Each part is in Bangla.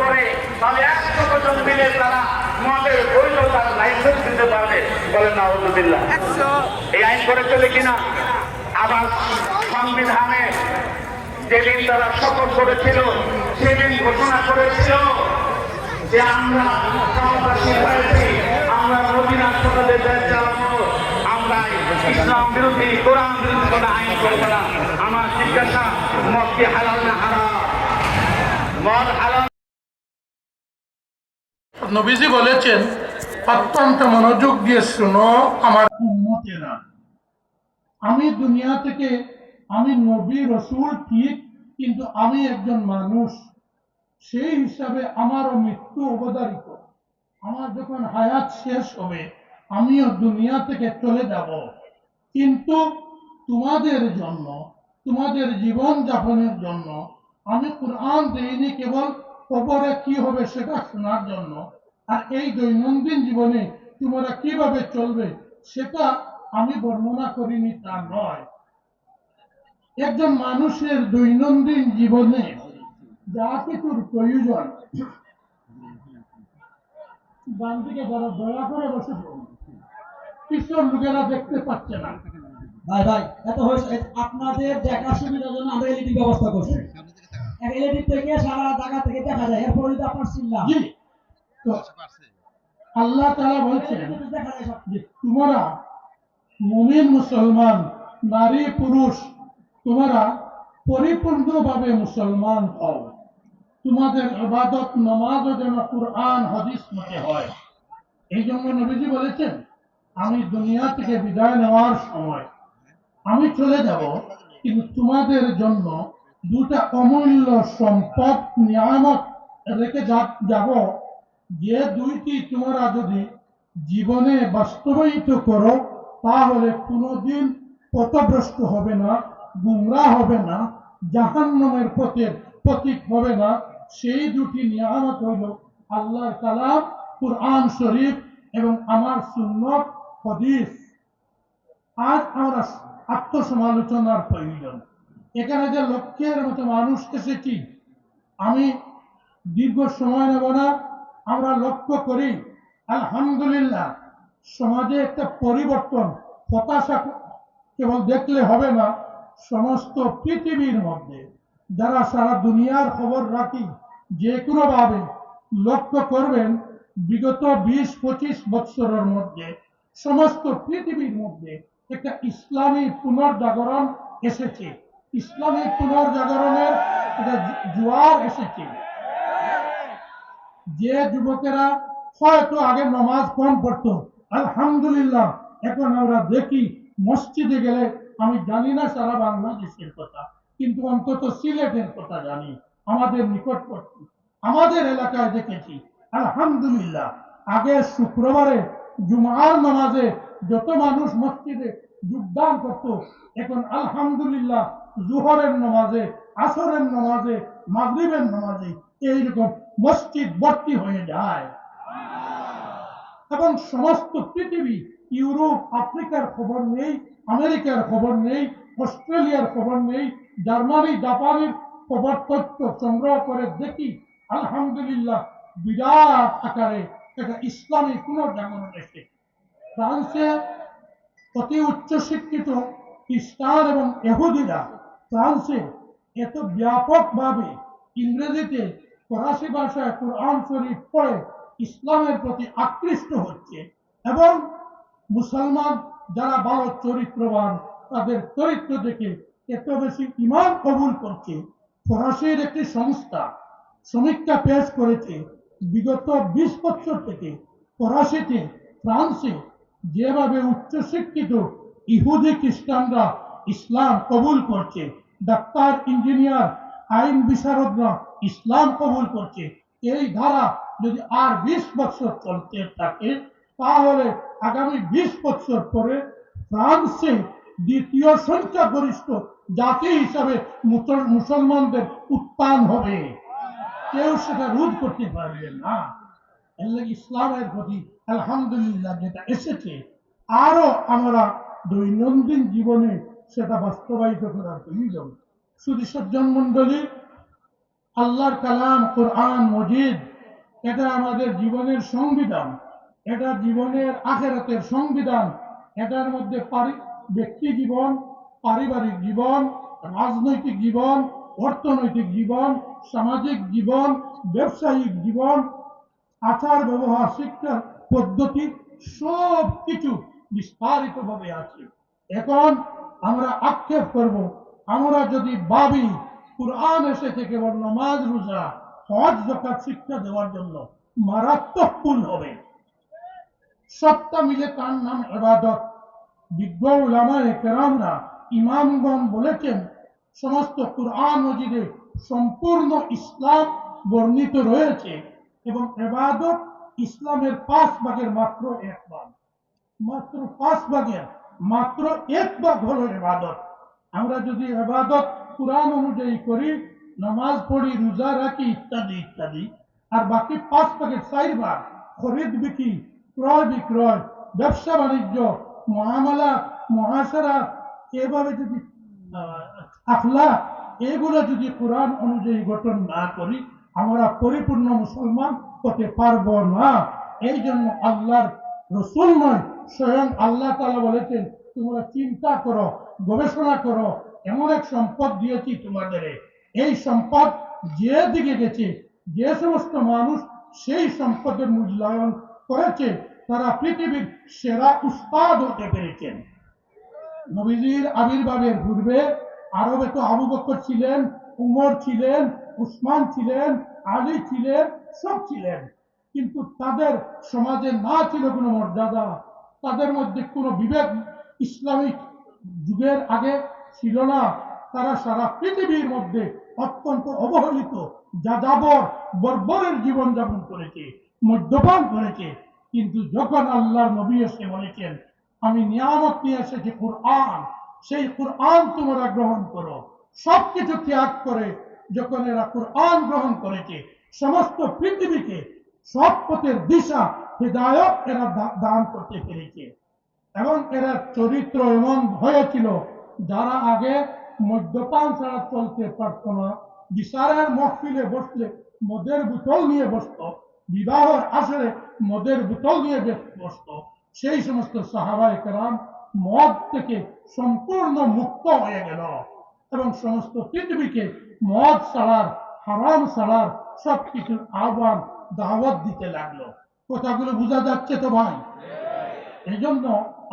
করে তাহলে 100 জন মিলে তারা মদের বৈধতার লাইসেন্স দিতে পারবে। বলেন নাউযুবিল্লাহ। এই আইন করে চলে কিনা? আবার সংবিধানে যেদিন তারা শপথ করেছিল সেদিন ঘোষণা করেছিল যে আমরা ক্ষমতাসীন হয়েছি, আমরা মদিনা সরকারের দেশ চালাবো, আমরা ইসলাম বিরোধী কোরআন বিরোধী কোনো আইন করবো না। আমার জিজ্ঞাসা, মদ কি হালাল না হারাম? মদ হালাল। নবীজি বলেছেন, অত্যন্ত মনোযোগ দিয়ে শুনো আমার উম্মতেরা, আমি দুনিয়া থেকে, আমি নবী রসুল ঠিক, কিন্তু আমি একজন মানুষ, সেই হিসাবে আমারও মৃত্যু অবধারিত। আমার যখন হায়াত শেষ হবে আমিও দুনিয়া থেকে চলে যাব, কিন্তু তোমাদের জন্য, তোমাদের জীবন যাপনের জন্য আমি কোরআন দেইনি কেবল কবরে কি হবে সেটা শোনার জন্য, আর এই দৈনন্দিন জীবনে তোমরা কিভাবে চলবে সেটা আমি বর্ণনা করিনি তা নয়। একজন মানুষের দৈনন্দিন জীবনে যা কিছুর প্রয়োজন, ডান দিকে যারা দয়া করে বসে পড়ুন, পিছন লোকেরা দেখতে পাচ্ছে না। ভাই ভাই এত হয়েছে, আপনাদের দেখার সুবিধার জন্য আমরা এলইডি ব্যবস্থা করছি। এলইডি থেকে সারা জায়গা থেকে দেখা যায়, এরপর যদি আপনার চিল্লাম জি, তো আল্লাহ তাআলা বলছেন দেখা যায় সব। যে তোমরা মুমিন মুসলমান নারী পুরুষ তোমরা পরিপূর্ণভাবে মুসলমান হও, তোমাদের ইবাদত নামাজও যেন কুরআন হাদিস মতে হয়। এই জন্য নবীজি বলেছেন, আমি দুনিয়া থেকে বিদায় নেওয়ার সময় আমি চলে যাব, কিন্তু তোমাদের জন্য দুটা অমূল্য সম্পদ নিয়ামত রেখে যাব, যে দুইটি তোমরা যদি জীবনে বাস্তবায়িত করো তাহলে কোনোদিন পথভ্রষ্ট হবে না, গুমরাহ হবে না, জাহান্নামের পথের প্রতীক হবে না। সেই দুটি নিয়ামত হইল আল্লাহর কালাম কুরআন শরীফ এবং আমার সুন্নত হাদিস। আজ আমরা আত্মসমালোচনার প্রয়োজন। এখানে যে লক্ষ্যের মতো মানুষ এসেছি, আমি দীর্ঘ সময় নেব না। আমরা লক্ষ্য করি আলহামদুলিল্লাহ সমাজে একটা পরিবর্তন, হতাশা কেবল দেখলে হবে না, সমস্ত পৃথিবীর মধ্যে যারা সারা দুনিয়ার খবর রাখি যে কোনো ভাবে লক্ষ্য করবেন, বিগত 20-25 বছরের মধ্যে সমস্ত পৃথিবীর মধ্যে একটা ইসলামী পুনর্জাগরণ এসেছে, ইসলামী পুনর্জাগরণের একটা জোয়ার এসেছে। যে যুবকেরা হয়তো আগে নামাজ কম পড়তো, আলহামদুলিল্লাহ এখন আমরা দেখি মসজিদে গেলে, আমি জানি না সারা বাংলাদেশের কথা, কিন্তু অন্তত সিলেটের কথা জানি, আমাদের নিকটবর্তী আমাদের এলাকায় দেখেছি আলহামদুলিল্লাহ। আগে শুক্রবারে জুমার নামাজে যত মানুষ মসজিদে যোগদান করত, এখন আলহামদুলিল্লাহ জোহরের নামাজে, আসরের নামাজে, মাগরিবের নামাজে এইরকম মসজিদ ভর্তি হয়ে যায়। এবং সমস্ত পৃথিবী, ইউরোপ আফ্রিকার খবর নেই, আমেরিকার খবর নেই, অস্ট্রেলিয়ার খবর নেই, জার্মানি জাপানের খবর তথ্য সংগ্রহ করে দেখি আলহামদুলিল্লাহ বিরাট আকারে একটা ইসলামী পুনর্জাগরণ এসেছে। ফ্রান্সে অতি উচ্চ শিক্ষিত খ্রিস্টান এবং ইহুদিরা ফ্রান্সে এত ব্যাপকভাবে ইংরেজিতে ফরাসি ভাষায় কোরআন শরীফ পড়ে ইসলামের প্রতি আকৃষ্ট হচ্ছে, এবং মুসলমান যারা ভালো চরিত্রবান তাদের চরিত্র দেখে এত বেশি ঈমান কবুল করছে। ফরাসির একটি সংস্থা সমীক্ষা পেশ করেছে, বিগত 20 বছর থেকে ফরাসিতে ফ্রান্সে যেভাবে উচ্চশিক্ষিত ইহুদি খ্রিস্টানরা ইসলাম কবুল করছে, ডাক্তার ইঞ্জিনিয়ার আইন বিশারদরা ইসলাম কবুল করছে, এই ধারা যদি আর 20 বছর চলতে থাকে তাহলে আগামী 20 বছর পরে ফ্রান্সে দ্বিতীয় সংখ্যাগরিষ্ঠ জাতি হিসাবে মুসলমানদের উত্থান হবে, কেউ সেটা রোধ করতে পারবে না। ইসলামের প্রতি আলহামদুলিল্লাহ যেটা এসেছে, আরো আমরা দৈনন্দিন জীবনে সেটা বাস্তবায়িত করার প্রয়োজন। শুধু সজ্জন মন্ডলী, আল্লাহর কালাম কোরআন মজিদ, এটা আমাদের জীবনের সংবিধান, এটা জীবনের আখেরাতের সংবিধান। এটার মধ্যে ব্যক্তি জীবন, পারিবারিক জীবন, রাজনৈতিক জীবন, অর্থনৈতিক জীবন, সামাজিক জীবন, ব্যবসায়িক জীবন, আচার ব্যবহার, শিক্ষার পদ্ধতি, সব কিছু বিস্তারিত ভাবে আছে। এখন আমরা আক্ষেপ করব, আমরা যদি ভাবি কুরআন এসেছে কেবল নামাজ রোজা হজ যাকাত শিক্ষা দেওয়ার জন্য, মারাত্মক ভুল হবে। সবটা মিলে তার নাম ইবাদত। বিজ্ঞ উলামায়ে কেরামরা, ইমামগণ বলেছেন, সমস্ত কুরআন মজিদে সম্পূর্ণ ইসলাম বর্ণিত রয়েছে এবং ইবাদত ইসলামের 5 ভাগের মাত্র 1 ভাগ। মাত্র 5 ভাগের মাত্র 1 ভাগ হলো ইবাদত। আমরা যদি ইবাদত কুরআন অনুযায়ী করি, নামাজ পড়ি, রোজা রাখি, ইত্যাদি ইত্যাদি, আর বাকি 5 ভাগের 4 ভাগ খরিদ বিক্রি, ক্রয় বিক্রয়, ব্যবসা বাণিজ্য, মুআমালাত, মুআশারাত, এভাবে যদি আখলাক, এগুলো যদি কোরআন অনুযায়ী গঠন না করি, আমরা পরিপূর্ণ মুসলমান হতে পারবো না। এই জন্য আল্লাহর রসুল নয়, স্বয়ং আল্লাহ তাআলা বলেছেন, তোমরা চিন্তা করো, গবেষণা করো, এমন এক সম্পদ দিয়েছি তোমাদের। এই সম্পদ যে দিকে গেছে, যে সমস্ত মানুষ সেই সম্পদের মূল্যায়ন করেছে, তারা পৃথিবীর সেরা উস্তাদ হতে পেরেছেন। নবীজির আবির্ভাবের পূর্বে আরবে তো আবু বকর ছিলেন, উমর ছিলেন, উসমান ছিলেন, আলী ছিলেন, সব ছিলেন, কিন্তু তাদের সমাজে না ছিল কোনো মর্যাদা, তাদের মধ্যে কোনো বিবেক ইসলামিক যুগের আগে ছিল না। তারা সারা পৃথিবীর মধ্যে অত্যন্ত অবহেলিত, যাযাবর, বর্বরের জীবন যাপন করেছে, মদ্যপান করেছে। কিন্তু যখন আল্লাহর নবী এসে বলেছেন, আমি নিয়ামত নিয়ে এসেছি কুরআন, সেই কুরআন তোমরা গ্রহণ করো, সবকিছু ত্যাগ করে যখন এরা কুরআন গ্রহণ করেছে, সমস্ত পৃথিবীকে সৎ পথের দিশা, হিদায়াত এরা দান করতে পেরেছে। এবং এরা চরিত্র এমন হয়েছিল, যারা আগে মদ্যপান ছাড়া চলতে পারত না, বিচারের মহফিলে বসলে মদের বোতল নিয়ে বসত, বিবাহের আসরে মদের বোতল নিয়ে বসত, সেই সমস্ত সাহাবায়ে কেরাম মদ থেকে সম্পূর্ণ মুক্ত হয়ে গেল এবং সমস্ত পৃথিবীকে মদ ছাড়ার, হারাম ছাড়ার সবকিছুর আহ্বান, দাওয়াত দিতে লাগলো। কথাগুলো বোঝা যাচ্ছে তো ভাই? এই জন্য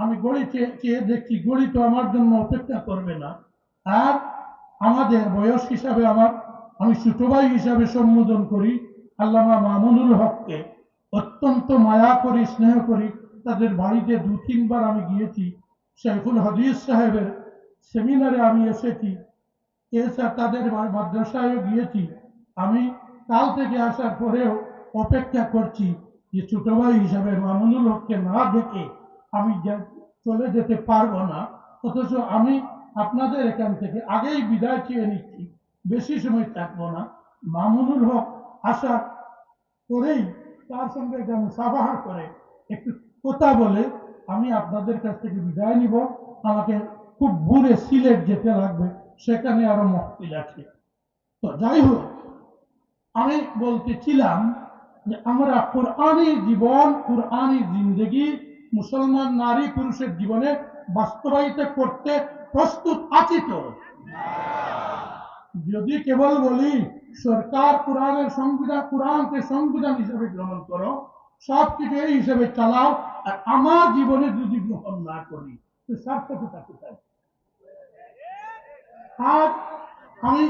আমি গড়ি চেয়ে দেখছি, গড়ি তো আমার জন্য অপেক্ষা করবে না। আর আমাদের বয়স হিসাবে আমি ছোট ভাই হিসাবে সম্বোধন করি আল্লামা মামুনুল হককে, অত্যন্ত মায়া করি, স্নেহ করি। তাদের বাড়িতে 2-3 বার আমি গিয়েছি, শাইখুল হাদিস সাহেবের সেমিনারে আমি এসেছি, এছাড়া তাদের মাদ্রাসায়ও গিয়েছি। আমি কাল থেকে আসার পরেও অপেক্ষা করছি যে ছোট ভাই হিসাবে মামুনুল হককে না দেখে আমি চলে যেতে পারবো না। অথচ আমি আপনাদের এখান থেকে আগেই বিদায় চেয়ে নিচ্ছি, বেশি সময় থাকবো না। মামুনুল হক আসার পরেই তার সঙ্গে মুসাফাহা করে একটু কথা বলে আমি আপনাদের কাছ থেকে বিদায় নিব। আমাকে খুব দূরে সিলেট যেতে লাগবে, সেখানে আরো মহফিল আছে। তো যাই হোক, আমি বলতেছিলাম যে আমরা কোরআনী জীবন, কোরআনী জিন্দগি মুসলমান নারী পুরুষের জীবনে বাস্তবায়িত করতে প্রস্তুত আছি তো? যদি কেবল বলি সরকার কোরআনের সংবিধান, কোরআনকে সংবিধান হিসেবে গ্রহণ করো, সবকিছু এই হিসেবে চালাও, আর আমার জীবনে যদি গ্রহণ না করি, তো সার্থকতা কোথায়? আজ আমি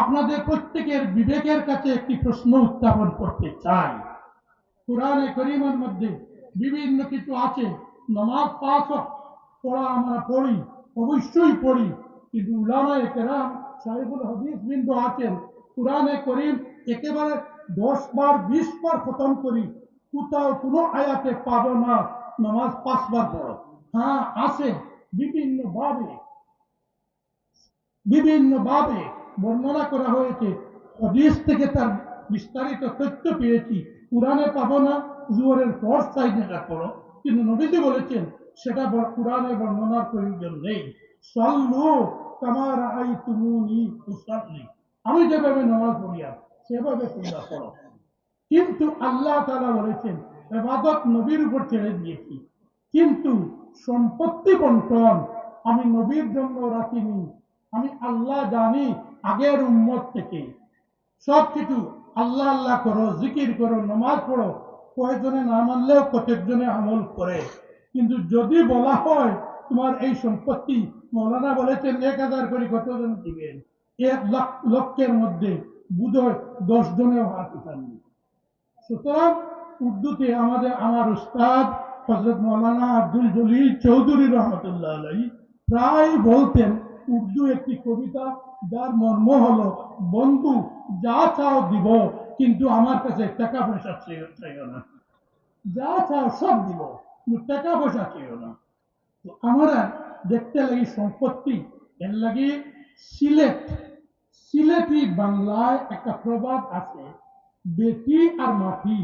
আপনাদের প্রত্যেকের বিবেকের কাছে একটি প্রশ্ন উত্থাপন করতে চাই। কোরআনে কারীমের মধ্যে বিভিন্ন কিছু আছে, নামাজ 5 ওয়াক্ত পড়া আমরা পড়ি, অবশ্যই পড়ি, কিন্তু উলামায়ে কেরাম, শাইখুল হাদিস বৃন্দ আছেন, কোরআনে কারীম একেবারে 10 বার 20 বার খতম করি, কোথাও কোনো আয়াতে পাবো না নামাজ 5 বার পড়ো। হ্যাঁ আছে, বিভিন্ন ভাবে বর্ণনা করা হয়েছে, হাদিস থেকে তার বিস্তারিত তথ্য পেয়েছি। কোরআনে পাবো না, জোহরের ফরজ 4 রাকাত পড়ো, কিন্তু নবীজি বলেছেন সেটা কোরআনে বর্ণনার প্রয়োজন নেই। সাল্লু কামা রাআইতুমুনি উসাল্লি, আমি যেভাবে নামাজ পড়ি সেভাবে তোমরা করো। কিন্তু আল্লাহ তাআলা বলেছেন ইবাদত নবীর উপর ছেড়ে দিয়েছি, কিন্তু সম্পত্তি বন্টন আমি নবীর জন্য রাখিনি। আমি আল্লাহ জানি আগের উম্মত থেকে সবকিছু আল্লাহ আল্লাহ করো, জিকির করো, নামাজ পড়ো, কয়েকজনে না মানলেও কতজনে আমল করে। কিন্তু যদি বলা হয় তোমার এই সম্পত্তি, মৌলানা বলেছেন 1000 করে কতজন দিবেন, 1 লক্ষের মধ্যে বোধহয় 10 জনেও হাত উঠাননি। সুতরাং উর্দুতে আমার উস্তাদ হযরত মৌলানা আব্দুল জলিল চৌধুরী রহমতুল্লাহ আলাইহি প্রায় বলতেন, উর্দু একটি কবিতা যার মর্ম হলো, বন্ধু যা চাও দিব, কিন্তু আমার কাছে টাকা পয়সা চাইও না। যা চাও সব দিব, কিন্তু টাকা পয়সা চাইও না। তো আমরা দেখতে লাগি সম্পত্তি এর লাগি সিলেটি বাংলায় একটা প্রবাদ আছে, বেটি আর মাটি।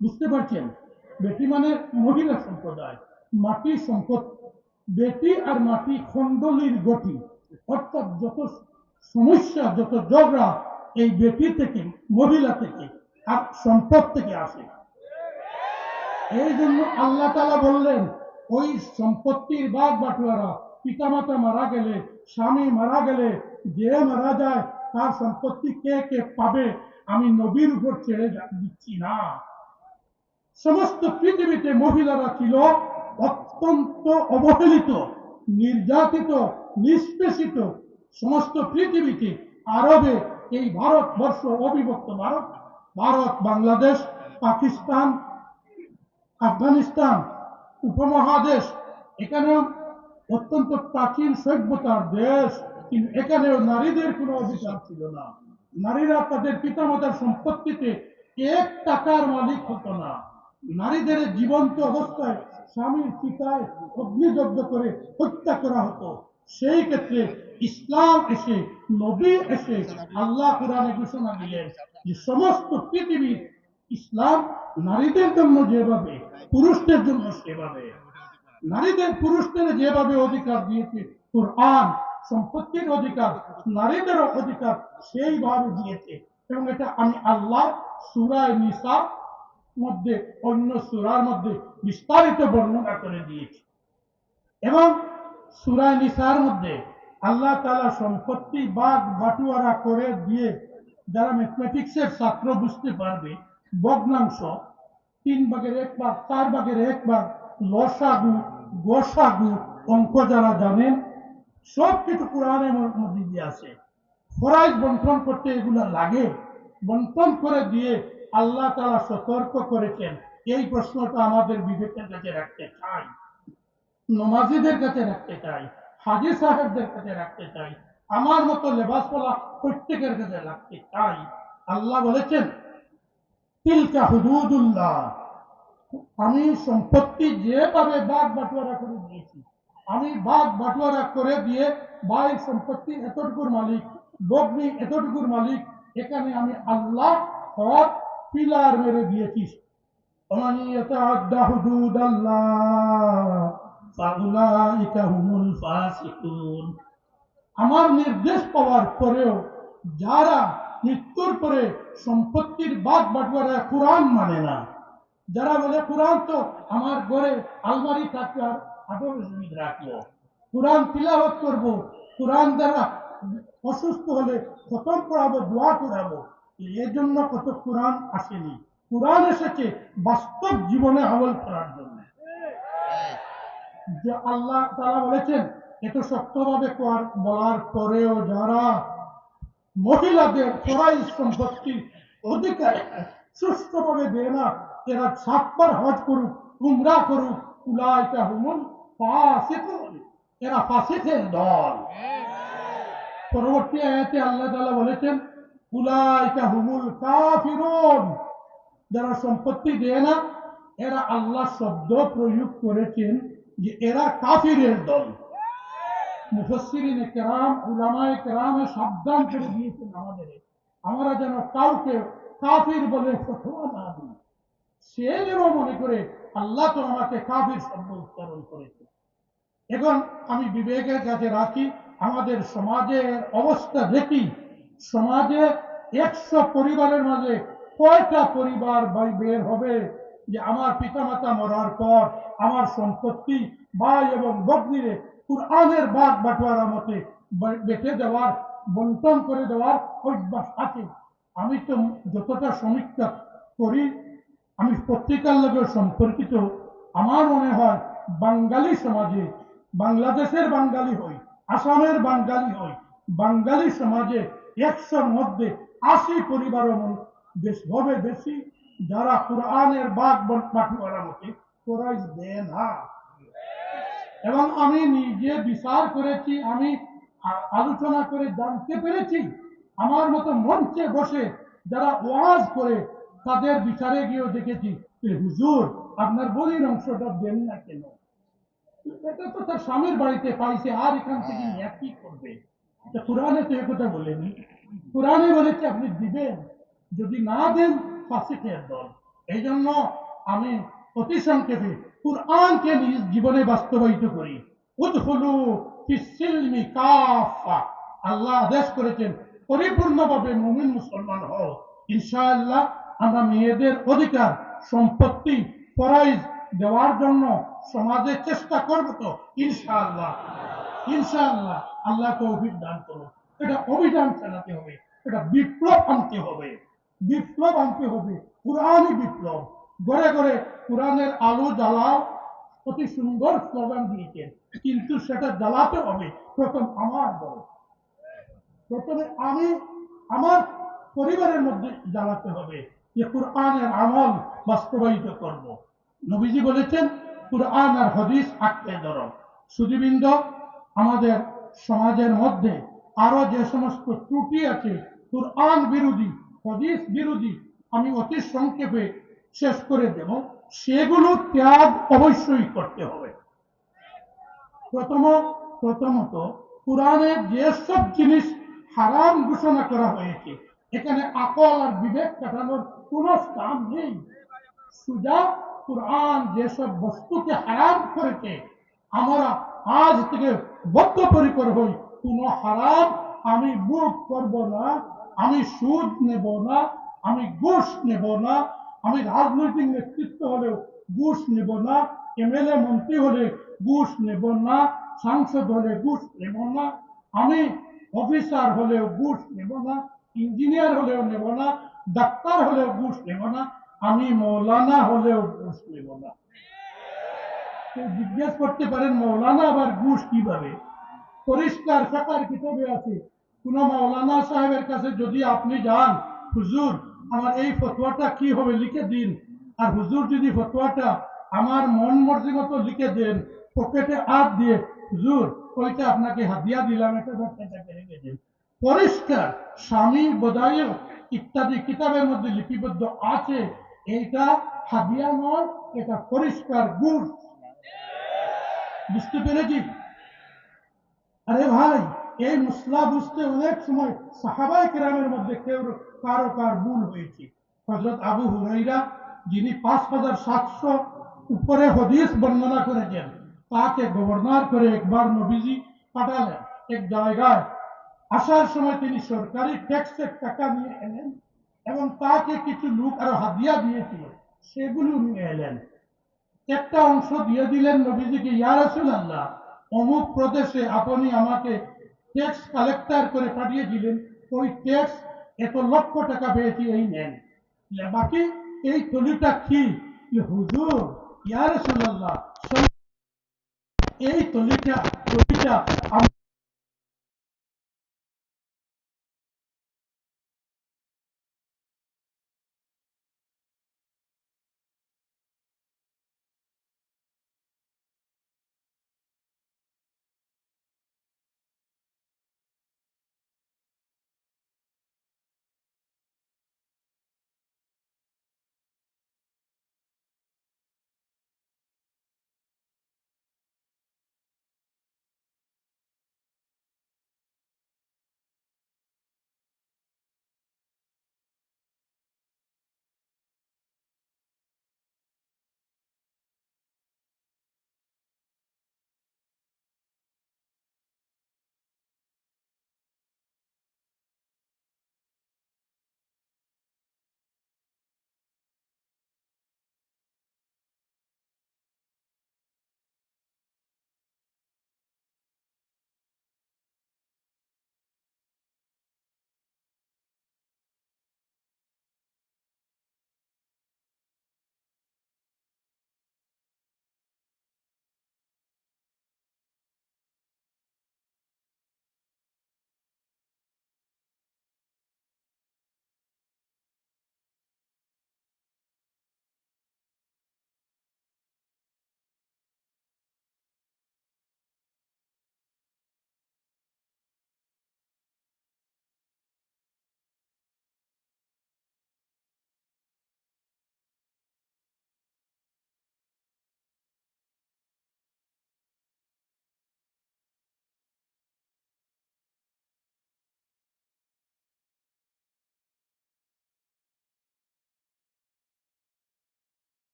বুঝতে পারছেন? বেটি মানে মহিলা সম্প্রদায়, মাটি সম্পদ। বেটি আর মাটি খণ্ডলির গতি, অর্থাৎ যত সমস্যা, যত ঝগড়া এই বেটি থেকে, মহিলা থেকে আর সম্পদ থেকে আসে। এই জন্য আল্লাহ তাআলা বললেন, ওই সম্পত্তির ভাগ বাটোয়ারা, পিতামাতা মারা গেলে, স্বামী মারা গেলে, যে মারা যায় তার সম্পত্তি কে কে পাবে আমি নবীর উপর ছেড়ে দিচ্ছি না। সমস্ত পৃথিবীতে মহিলারা ছিল অত্যন্ত অবহেলিত, নির্যাতিত, নিষ্পেষিত। সমস্ত পৃথিবীতে, আরবে, এই ভারতবর্ষ, অবিভক্ত ভারত, বাংলাদেশ, পাকিস্তান, আফগানিস্তান উপমহাদেশ, এখানেও অত্যন্ত প্রাচীন সভ্যতার দেশ, কিন্তু এখানেও নারীদের কোনো অধিকার ছিল না। নারীরা তাদের পিতামাতার সম্পত্তিতে 1 টাকার মালিক হতো না। নারীদের জীবন্ত অবস্থায় স্বামীর চিতায় অগ্নিদগ্ধ করে হত্যা করা হতো। সেই ক্ষেত্রে ইসলাম এসে, নবী এসে আল্লাহ কোরআনে ঘোষণা দিলেন যে সমস্ত পৃথিবীর ইসলাম নারীদের জন্য যেভাবে, পুরুষদের জন্য সেভাবে। নারীদের পুরুষদের যেভাবে অধিকার দিয়েছে কোরআন, সম্পত্তির অধিকার নারীদের অধিকার সেইভাবে দিয়েছে। এবং এটা আমি আল্লাহ সূরা নিসা মধ্যে, অন্য সূরার মধ্যে বিস্তারিত বর্ণনা করে দিয়েছি। এবং সূরা নিসার মধ্যে আল্লাহ তাআলা সম্পত্তি ভাগ বাটোয়ারা করে দিয়ে, যারা ম্যাথমেটিক্সের ছাত্র বুঝতে পারবে, ভগ্নাংশ 3/1 4/1 লসাগু, গসাগু অঙ্ক যারা জানেন, সবকিছু কোরআনের মধ্যে দিয়ে আছে। ফরাইজ বন্টন করতে এগুলা লাগে, বন্টন করে দিয়ে আল্লাহ তাআলা সতর্ক করেছেন। এই প্রশ্নটা আমাদের বিবেকের কাছে রাখতে চাই, নমাজিদের কাছে রাখতে চাই, হাজী সাহেবদের কাছে রাখতে চাই, আমার মতো লেবাসওয়ালা প্রত্যেকের কাছে রাখতে চাই। আল্লাহ বলেছেন, তিলকা হুদুদুল্লাহ, আমি সম্পত্তি যেভাবে ভাগ বাটোয়ারা করে দিয়েছি, আমি ভাগ বাটোয়ারা করে দিয়ে ভাই সম্পত্তি এতটুকুর মালিক, বগ্নি এতটুকুর মালিক, এখানে আমি আল্লাহ হক পিলার মেরে দিয়েছি। ومن يتعد حدود الله فأولئك هم الفاسقون। আমার নির্দেশ পাওয়ার পরেও যারা মৃত্যুর পরে সম্পত্তির ভাগ বাটোয়ারা কোরআন মানে না, যারা বলে কোরআন তো আমার ঘরে আলমারি থাকবে আর 18 মিনিট রাখবো, কোরআন তিলাওয়াত করব, কোরআন দ্বারা অসুস্থ হলে খতম করাবো, দোয়া করাবো, এর জন্য কত কোরআন আসেনি। কোরআন এসেছে বাস্তব জীবনে আমল করার জন্য। যে আল্লাহ তাআলা বলেছেন, এত শক্তভাবে বলার পরেও যারা মহিলাদের ফরাইজ সম্পত্তির অধিকার সুষ্ঠুভাবে দেয় না, এরা 7 বার হজ করুক, উমরা করুক, উলাইকা হুমুল ফাসিকুন, এরা ফাসিকের দল। পরবর্তী আয়াতে আল্লাহ তাআলা বলেছেন, উলাইকা হুমুল কাফিরুন, যারা সম্পত্তি দেয় না এরা, আল্লাহ শব্দ প্রয়োগ করেছেন যে এরা কাফিরের দল। মুফাসসিরিনে কেরাম, উলামায়ে কেরাম সাবধান করে দিয়েছেন আমাদের, আমরা যেন কাউকে কাফির বলে ফতোয়া না দিই। সে যেন মনে করে আল্লাহ তো আমাকে কাফির শব্দ উচ্চারণ করেছে। এখন আমি বিবেকের কাছে রাখি, আমাদের সমাজের অবস্থা দেখি, সমাজে 100 পরিবারের মাঝে কয়টা পরিবার বের হবে যে আমার পিতামাতা মরার পর আমার সম্পত্তি ভাই এবং ভগ্নীরে কুরআনের ভাগ বাটোয়ারা মতে বেটে দেওয়ার, বন্টন করে দেওয়ার অভ্যাস আছে? আমি তো যতটা সমীক্ষা করি, আমি পত্রিকার লগে সম্পর্কিত, আমার মনে হয় বাঙালি সমাজে, বাংলাদেশের বাঙালি হই, আসামের বাঙালি হই, বাঙালি সমাজে 100-র মধ্যে 80 পরিবারও বেশ হবে বেশি যারা কোরআনের ভাগ বাটোয়ারা মতে ফরজ দেয় না। এবং আমি নিজে বিচার করেছি, আমি আলোচনা করে জানতে পেরেছি, আমার মতো মঞ্চে বসে যারা ওয়াজ করে তাদের বিচারে গিয়েও দেখেছি, হুজুর আপনার বলির অংশটা দেন না কেন? এটা তো তার স্বামীর বাড়িতে পাইছে, আর এখান থেকে কি করবে? কোরআনে তো একথা বলেনি। কোরআনে বলেছে আপনি দিবেন, যদি না দেন ফাসিকের দল। এই জন্য আমি অতি সংক্ষেপে কুরআনকে নিজ জীবনে বাস্তবায়িত করি। উদখুলু ফিস-সিলমি কাফা, আল্লাহ আদেশ করেছেন পরিপূর্ণভাবে মুমিন মুসলমান হও। ইনশাআল্লাহ আমরা মেয়েদের অধিকার, সম্পত্তি, ফরজ দেওয়ার জন্য সমাজে চেষ্টা করব তো ইনশাআল্লাহ। ইনশাআল্লাহ আল্লাহ তৌফিক দান করুন। এটা অভিযান চালাতে হবে, এটা বিপ্লব আনতে হবে, বিপ্লব আনতে হবে, কুরআনি বিপ্লব। ঘরে ঘরে কোরআনের আলো জ্বালাও, অতি সুন্দর স্লোগান দিয়েছেন, কিন্তু সেটা জ্বালাতে হবে প্রথম আমার ঘরে, প্রথমে আমি আমার পরিবারের মধ্যে জ্বালাতে হবে যে কোরআনের আমল বাস্তবায়িত করব। নবীজি বলেছেন কোরআন আর হাদিস আঁকড়ে ধরো। সুধীবৃন্দ, আমাদের সমাজের মধ্যে আরো যে সমস্ত ত্রুটি আছে কোরআন বিরোধী, হাদিস বিরোধী, আমি অতি সংক্ষেপে শেষ করে দেব। সেগুলো ত্যাগ অবশ্যই করতে হবে। প্রথমত কোরআনের যেসব জিনিস হারাম ঘোষণা করা হয়েছে, এখানে আকল আর বিবেক কাটানোর কোন স্থান নেই। সুজা কোরআন যেসব বস্তুকে হারাম করেছে, আমরা আজ থেকে বদ্ধপরিকর হই, কোন হারাম আমি মুখ করব না, আমি সুদ নেব না, আমি ঘুষ নেব না, আমি রাজনৈতিক নেতৃত্ব হলেও ঘুষ নেব না, এমএলএ মন্ত্রী হলে ঘুষ নেব না, সাংসদ হলে ঘুষ নেব না, আমি অফিসার হলেও ঘুষ নেব না, ইঞ্জিনিয়ার হলেও নেব না, ডাক্তার হলেও ঘুষ নেব না, আমি মৌলানা হলেও ঘুষ নেব না। জিজ্ঞেস করতে পারেন মৌলানা আবার ঘুষ কিভাবে? পরিষ্কার ফিকহের কিতাবে আছে, কোন মৌলানা সাহেবের কাছে যদি আপনি যান, হুজুর আমার এই ফতোয়াটা কি হবে লিখে দিন, আর হুজুর যদি ফতোয়াটা আমার মন মর্জি মতো লিখে দেন, পকেটে হাত দিয়ে হুজুর ওইটা আপনাকে হাদিয়া দিলাম, এটা রেখে দেন, পরিষ্কার স্বামী বদায়ু ইত্যাদি কিতাবের মধ্যে লিপিবদ্ধ আছে, এটা হাদিয়া নয়, এটা পরিষ্কার ঘুষ। বুঝতে পেরেছি? আরে ভাই, এই মশলা বুঝতে অনেক সময় সাহাবায়ে কেরামের মধ্যে কেউ কার ভুল হয়েছে। হযরত আবু হুরায়রা, যিনি 5700 উপরে হাদিস বর্ণনা করেছেন, তাকে গভর্নর করে একবার নবীজি পাঠালেন এক জায়গায়। আসার সময় তিনি সরকারি ট্যাক্সের টাকা নিয়ে এলেন এবং তাকে কিছু লোক আরো হাদিয়া দিয়েছিল, সেগুলো নিয়ে এলেন। একটা অংশ দিয়ে দিলেন নবীজিকে, ইয়া রাসূলুল্লাহ অমুক প্রদেশে আপনি আমাকে ট্যাক্স কালেক্টর করে পাঠিয়েছিলেন, ওই ট্যাক্স এত লক্ষ টাকা পেয়েছি, এই নেন। বাকি এই থলিটা কি? হুজুর ইয়া রাসূলুল্লাহ এই থলিটা